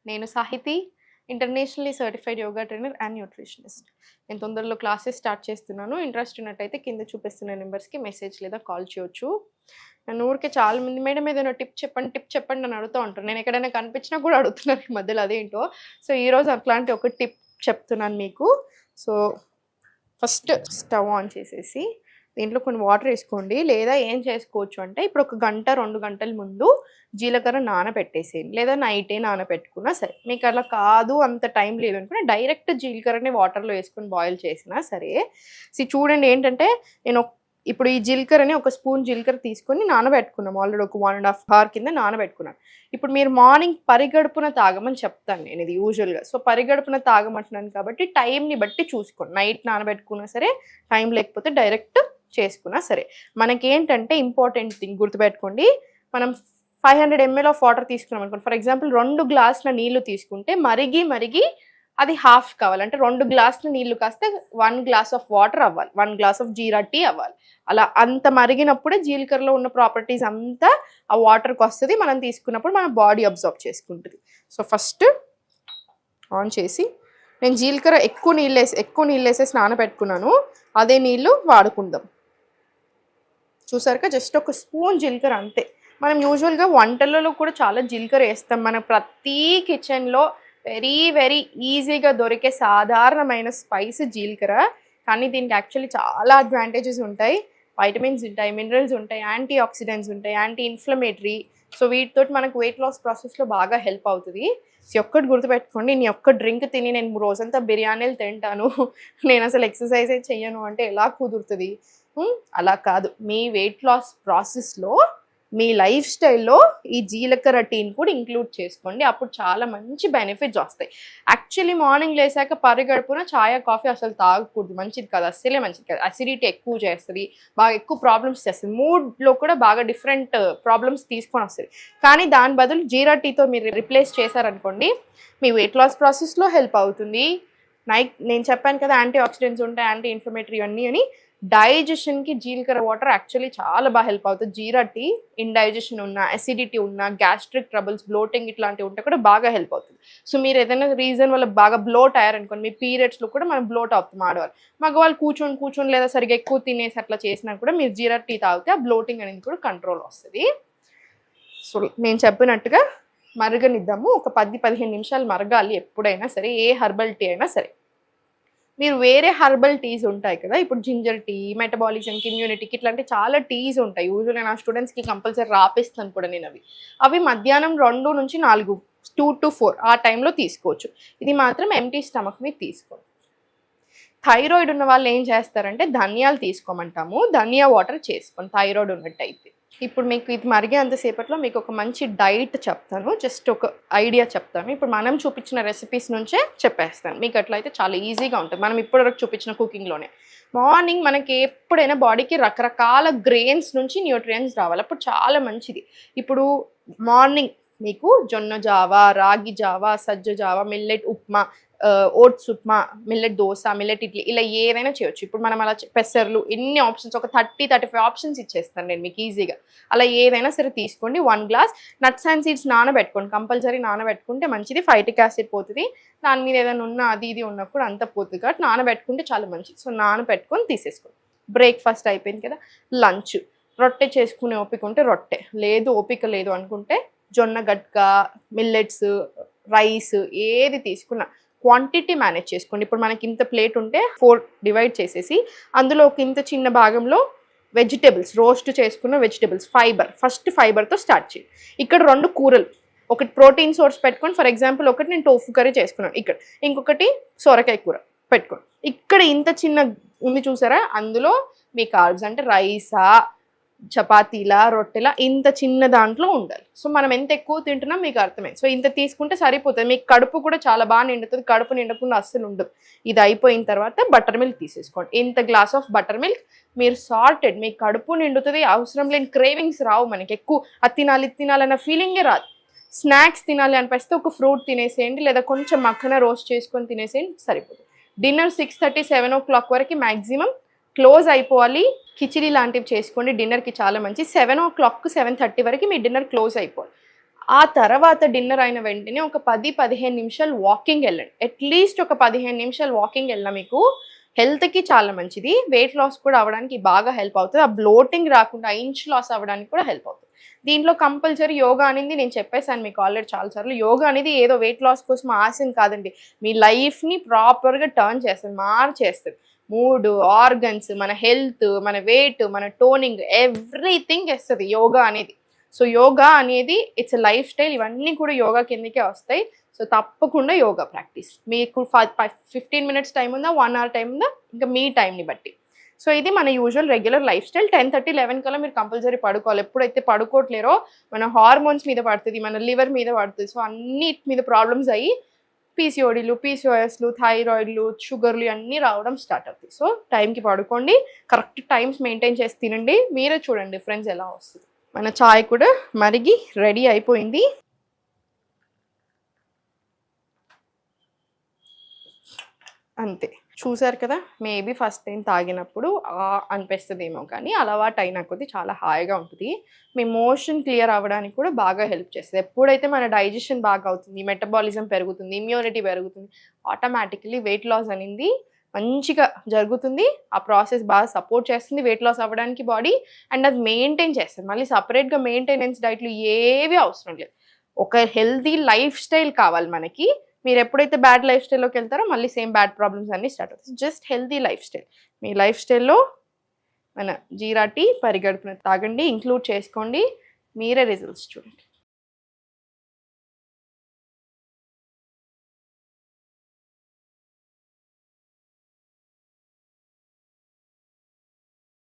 నేను Sahithi, internationally certified yoga trainer and nutritionist. నేను తొందరలో క్లాసెస్ స్టార్ట్ చేస్తున్నాను. ఇంట్రెస్ట్ ఉన్నట్టయితే కింద చూపిస్తున్న నెంబర్స్‌కి మెసేజ్ లేదా కాల్ చేయొచ్చు. నన్ను ఊరికే చాలామంది మేడం ఏదైనా టిప్ చెప్పండి అని అడుగుతూ ఉంటారు. నేను ఎక్కడైనా కనిపించినా కూడా అడుగుతున్నారు ఈ మధ్యలో అదేంటో. సో, ఈరోజు అట్లాంటి ఒక టిప్ చెప్తున్నాను మీకు. సో, ఫస్ట్ స్టవ్ ఆన్ చేసేసి దీంట్లో కొన్ని వాటర్ వేసుకోండి. లేదా ఏం చేసుకోవచ్చు అంటే ఇప్పుడు ఒక గంట 2 గంటల ముందు జీలకర్ర నానబెట్టేసేయండి. లేదా నైటే నానబెట్టుకున్నా సరే. మీకు అలా కాదు అంత టైం లేదు అనుకుని డైరెక్ట్ జీలకర్రని వాటర్‌లో వేసుకొని బాయిల్ చేసినా సరే. చూడండి ఏంటంటే నేను ఇప్పుడు ఈ జీలకర్రని ఒక స్పూన్ జీలకర్ర తీసుకొని నానబెట్టుకున్నాం. ఆల్రెడీ ఒక 1 ½ అవర్ కింద నానబెట్టుకున్నాను. ఇప్పుడు మీరు మార్నింగ్ పరిగడుపున తాగమని చెప్తాను నేను ఇది యూజువల్‌గా. సో, పరిగడుపున తాగమంటున్నాను కాబట్టి టైంని బట్టి చూసుకోండి. నైట్ నానబెట్టుకున్నా సరే, టైం లేకపోతే డైరెక్ట్ చేసుకున్నా సరే. మనకేంటంటే ఇంపార్టెంట్ థింగ్ గుర్తుపెట్టుకోండి. మనం 500 ml ఆఫ్ వాటర్ తీసుకున్నాం అనుకోండి. ఫర్ ఎగ్జాంపుల్ 2 గ్లాసుల నీళ్లు తీసుకుంటే మరిగి అది హాఫ్ కావాలి. అంటే 2 గ్లాసుల నీళ్లు కాస్తే 1 గ్లాస్ ఆఫ్ వాటర్ అవ్వాలి. 1 గ్లాస్ ఆఫ్ జీరా టీ అవ్వాలి. అలా అంత మరిగినప్పుడే జీలకర్రలో ఉన్న ప్రాపర్టీస్ అంతా ఆ వాటర్కి వస్తుంది. మనం తీసుకున్నప్పుడు మన బాడీ అబ్జర్వ్ చేసుకుంటుంది. సో, ఫస్ట్ ఆన్ చేసి నేను జీలకర్ర ఎక్కువ నీళ్ళు వేసేసి నానబెట్టుకున్నాను. అదే నీళ్ళు వాడుకుందాం. చూసారుగా జస్ట్ ఒక స్పూన్ జీలకర్ర అంతే. మనం యూజువల్గా వంటలలో కూడా చాలా జీలకర్ర వేస్తాం. మన ప్రతి కిచెన్లో వెరీ ఈజీగా దొరికే సాధారణమైన స్పైస్ జీలకర్ర. కానీ దీనికి యాక్చువల్లీ చాలా అడ్వాంటేజెస్ ఉంటాయి. వైటమిన్స్ ఉంటాయి, మినరల్స్ ఉంటాయి, యాంటీ ఆక్సిడెంట్స్ ఉంటాయి, యాంటీ ఇన్ఫ్లమేటరీ. సో, వీటితో మనకు వెయిట్ లాస్ ప్రాసెస్లో బాగా హెల్ప్ అవుతుంది. ఒక్కటి గుర్తుపెట్టుకోండి, నేను ఒక్క డ్రింక్ తిని నేను రోజంతా బిర్యానీలు తింటాను, నేను అసలు ఎక్సర్సైజే చెయ్యను అంటే ఎలా కుదురుతుంది? అలా కాదు. మీ వెయిట్ లాస్ ప్రాసెస్లో మీ లైఫ్ స్టైల్లో ఈ జీలకర్ర టీని కూడా ఇంక్లూడ్ చేసుకోండి. అప్పుడు చాలా మంచి బెనిఫిట్స్ వస్తాయి. యాక్చువల్లీ మార్నింగ్ లేసాక పరిగడుపున చాయ్ కాఫీ అసలు తాగకూడదు, మంచిది కాదు, అస్సలే మంచిది కాదు. అసిడిటీ ఎక్కువ చేస్తుంది, బాగా ఎక్కువ ప్రాబ్లమ్స్ చేస్తుంది, మూడ్లో కూడా బాగా డిఫరెంట్ ప్రాబ్లమ్స్ తీసుకొని వస్తుంది. కానీ దాని బదులు జీరా టీతో మీరు రిప్లేస్ చేశారనుకోండి, మీ వెయిట్ లాస్ ప్రాసెస్లో హెల్ప్ అవుతుంది. నేను చెప్పాను కదా యాంటీ ఆక్సిడెంట్స్ ఉంటాయి, యాంటీ ఇన్ఫ్లమేటరీ అన్నీ అని. డైజెషన్కి జీలకర్ర వాటర్ యాక్చువల్లీ చాలా బాగా హెల్ప్ అవుతుంది. జీరా టీ ఇండైజెషన్ ఉన్న, అసిడిటీ ఉన్న, గ్యాస్ట్రిక్ ట్రబుల్స్, బ్లోటింగ్ ఇట్లాంటివి ఉంటే కూడా బాగా హెల్ప్ అవుతుంది. సో, మీరు ఏదైనా రీజన్ వల్ల బాగా బ్లోట్ అయ్యారనుకోండి, మీ పీరియడ్స్లో కూడా మనం బ్లోట్ అవుతాం ఆడవాళ్ళు. మగవాళ్ళు కూర్చొని లేదా సరిగ్గా ఎక్కువ తినేసి అట్లా చేసినా కూడా మీరు జీరా టీ తాగితే ఆ బ్లోటింగ్ అనేది కూడా కంట్రోల్ వస్తుంది. సో, నేను చెప్పినట్టుగా మరగనిద్దాము. ఒక 10-15 నిమిషాలు మరగాలి ఎప్పుడైనా సరే, ఏ హెర్బల్ టీ అయినా సరే. మీరు వేరే హెర్బల్ టీస్ ఉంటాయి కదా, ఇప్పుడు జింజర్ టీ, మెటబాలిజంకి, ఇమ్యూనిటీకి ఇట్లాంటి చాలా టీస్ ఉంటాయి. యూజువల్గా నా స్టూడెంట్స్కి కంపల్సరీ రాపిస్తాను కూడా నేను అవి మధ్యాహ్నం 2 నుంచి 4, 2 to 4 ఆ టైంలో తీసుకోవచ్చు. ఇది మాత్రం ఎంటీ స్టమక్ మీద తీసుకోండి. థైరాయిడ్ ఉన్న వాళ్ళు ఏం చేస్తారంటే ధనియాలు తీసుకోమంటాము, ధనియా వాటర్ చేసుకోండి థైరాయిడ్ ఉన్నట్టయితే. ఇప్పుడు మీకు ఇది మరిగే అంతసేపట్లో మీకు ఒక మంచి డైట్ చెప్తాను, జస్ట్ ఒక ఐడియా చెప్తాను. ఇప్పుడు మనం చూపించిన రెసిపీస్ నుంచే చెప్పేస్తాను. మీకు అట్లయితే చాలా ఈజీగా ఉంటుంది. మనం ఇప్పటివరకు చూపించిన కుకింగ్లోనే మార్నింగ్ మనకి ఎప్పుడైనా బాడీకి రకరకాల గ్రెయిన్స్ నుంచి న్యూట్రియంట్స్ రావాలి, అప్పుడు చాలా మంచిది. ఇప్పుడు మార్నింగ్ మీకు జొన్న జావా, రాగి జావా, సజ్జ జావా, millet upma, oats upma, millet dosa, millet idli, ఇలా ఏదైనా చేయొచ్చు. ఇప్పుడు మనం అలా పెసర్లు ఎన్ని ఆప్షన్స్, ఒక 30-35 ఆప్షన్స్ ఇచ్చేస్తాను నేను మీకు ఈజీగా. అలా ఏదైనా సరే తీసుకోండి. 1 గ్లాస్ నట్స్ అండ్ సీడ్స్ నానబెట్టుకోండి, కంపల్సరీ నానబెట్టుకుంటే మంచిది. ఫైటిక్ యాసిడ్ పోతుంది, దాని మీద ఏదైనా ఉన్నా అది ఇది ఉన్నప్పుడు అంత పోతుంది కాబట్టి నానబెట్టుకుంటే చాలా మంచిది. సో, నానబెట్టుకొని తీసేసుకోండి. బ్రేక్ఫాస్ట్ అయిపోయింది కదా, లంచ్. రొట్టె చేసుకునే ఓపిక ఉంటే రొట్టె, లేదు ఓపిక లేదు అనుకుంటే జొన్న గట్క, మిల్లెట్స్, రైస్ ఏది తీసుకున్నా క్వాంటిటీ మేనేజ్ చేసుకోండి. ఇప్పుడు మనకి ఇంత ప్లేట్ ఉంటే 4 డివైడ్ చేసేసి అందులో ఒక ఇంత చిన్న భాగంలో వెజిటేబుల్స్, రోస్ట్ చేసుకున్న వెజిటేబుల్స్, ఫస్ట్ ఫైబర్తో స్టార్ట్ చేయండి. ఇక్కడ 2 కూరలు, ఒకటి ప్రోటీన్ సోర్స్ పెట్టుకోండి. ఫర్ ఎగ్జాంపుల్ ఒకటి నేను టోఫు కర్రీ చేసుకున్నాను, ఇక్కడ ఇంకొకటి సొరకాయ కూర పెట్టుకోండి. ఇక్కడ ఇంత చిన్న ఉంది చూసారా, అందులో మీ కార్బ్స్ అంటే రైసా, చపాతీలా, రొట్టెలా ఇంత చిన్న దాంట్లో ఉండాలి. సో, మనం ఎంత ఎక్కువ తింటున్నాం మీకు అర్థమైంది. సో, ఇంత తీసుకుంటే సరిపోతుంది. మీకు కడుపు కూడా చాలా బాగా నిండుతుంది, కడుపు నిండకుండా అస్సలు ఉండదు. ఇది అయిపోయిన తర్వాత బటర్ మిల్క్ తీసేసుకోండి. ఇంత గ్లాస్ ఆఫ్ బటర్ మిల్క్. మీరు సార్టెడ్, మీకు కడుపు నిండుతుంది, అవసరం లేని క్రేవింగ్స్ రావు మనకి. ఎక్కువ అది తినాలన్న ఫీలింగే రాదు. స్నాక్స్ తినాలి అనిపిస్తే ఒక ఫ్రూట్ తినేసేయండి, లేదా కొంచెం మక్కన రోస్ట్ చేసుకొని తినేసేయండి, సరిపోతుంది. డిన్నర్ 6:30-7 o'clock వరకు మ్యాక్సిమం క్లోజ్ అయిపోవాలి. కిచిడి లాంటివి చేసుకోండి, డిన్నర్కి చాలా మంచి. 7 o'clock 7:30 వరకు మీ డిన్నర్ క్లోజ్ అయిపోవాలి. ఆ తర్వాత డిన్నర్ అయిన వెంటనే ఒక 10-15 నిమిషాలు వాకింగ్ వెళ్ళండి. అట్లీస్ట్ ఒక 15 నిమిషాలు వాకింగ్ వెళ్ళినా మీకు హెల్త్కి చాలా మంచిది. వెయిట్ లాస్ కూడా అవ్వడానికి బాగా హెల్ప్ అవుతుంది. ఆ బ్లోటింగ్ రాకుండా ఇంచ్ లాస్ అవ్వడానికి కూడా హెల్ప్ అవుతుంది. దీంట్లో కంపల్సరీ యోగా అనేది నేను చెప్పేసాను మీకు ఆల్రెడీ చాలాసార్లు. యోగా అనేది ఏదో వెయిట్ లాస్ కోసం ఆశం కాదండి. మీ లైఫ్ని ప్రాపర్గా టర్న్ చేస్తుంది, మార్చేస్తుంది. మూడ్, ఆర్గన్స్, మన హెల్త్, మన వెయిట్, మన టోనింగ్ ఎవ్రీథింగ్ ఇస్తుంది యోగా అనేది. సో యోగా అనేది ఇట్స్ లైఫ్ స్టైల్. ఇవన్నీ కూడా యోగా కిందకే వస్తాయి. సో తప్పకుండా యోగా ప్రాక్టీస్. మీకు 15 మినిట్స్ టైం ఉందా, 1 అవర్ టైం ఉందా, ఇంకా మీ టైంని బట్టి. సో ఇది మన యూజువల్ రెగ్యులర్ లైఫ్ స్టైల్. 10:30-11 కల్లా మీరు కంపల్సరీ పడుకోవాలి. ఎప్పుడైతే పడుకోవట్లేరో మన హార్మోన్స్ మీద పడుతుంది, మన లివర్ మీద పడుతుంది. సో అన్నిటి మీద ప్రాబ్లమ్స్ అయ్యి పీసీఓడీలు, పీసీఓఎస్లు, థైరాయిడ్లు, షుగర్లు అన్నీ రావడం స్టార్ట్ అవుతాయి. సో టైంకి పడుకోండి, కరెక్ట్ టైమ్స్ మెయింటైన్ చేసి తినండి. మీరే చూడండి డిఫరెన్స్ ఎలా వస్తుంది. మన చాయ్ కూడా మరిగి రెడీ అయిపోయింది. అంతే, చూసారు కదా. మేబీ ఫస్ట్ టైం తాగినప్పుడు అనిపిస్తుందేమో, కానీ అలవాటు అయిన కొద్దీ చాలా హాయిగా ఉంటుంది. మీ మోషన్ క్లియర్ అవ్వడానికి కూడా బాగా హెల్ప్ చేస్తుంది. ఎప్పుడైతే మన డైజెషన్ బాగా అవుతుంది, మెటబాలిజం పెరుగుతుంది, ఇమ్యూనిటీ పెరుగుతుంది, ఆటోమేటికలీ వెయిట్ లాస్ అనేది మంచిగా జరుగుతుంది. ఆ ప్రాసెస్ బాగా సపోర్ట్ చేస్తుంది వెయిట్ లాస్ అవ్వడానికి బాడీ. అండ్ అది మెయింటైన్ చేస్తుంది. మళ్ళీ సపరేట్గా మెయింటెనెన్స్ డైట్లు ఏవి అవసరం లేదు. ఒక హెల్తీ లైఫ్ స్టైల్ కావాలి మనకి. మీరు ఎప్పుడైతే బ్యాడ్ లైఫ్ స్టైల్లోకి వెళ్తారో మళ్ళీ సేమ్ బ్యాడ్ ప్రాబ్లమ్స్ అన్నీ స్టార్ట్ అవుతాయి. Just healthy life style. మీ లైఫ్ స్టైల్లో మన జీరా టీ పరిగడుపున తాగండి, ఇంక్లూడ్ చేసుకోండి. మీరే రిజల్ట్స్ చూడండి.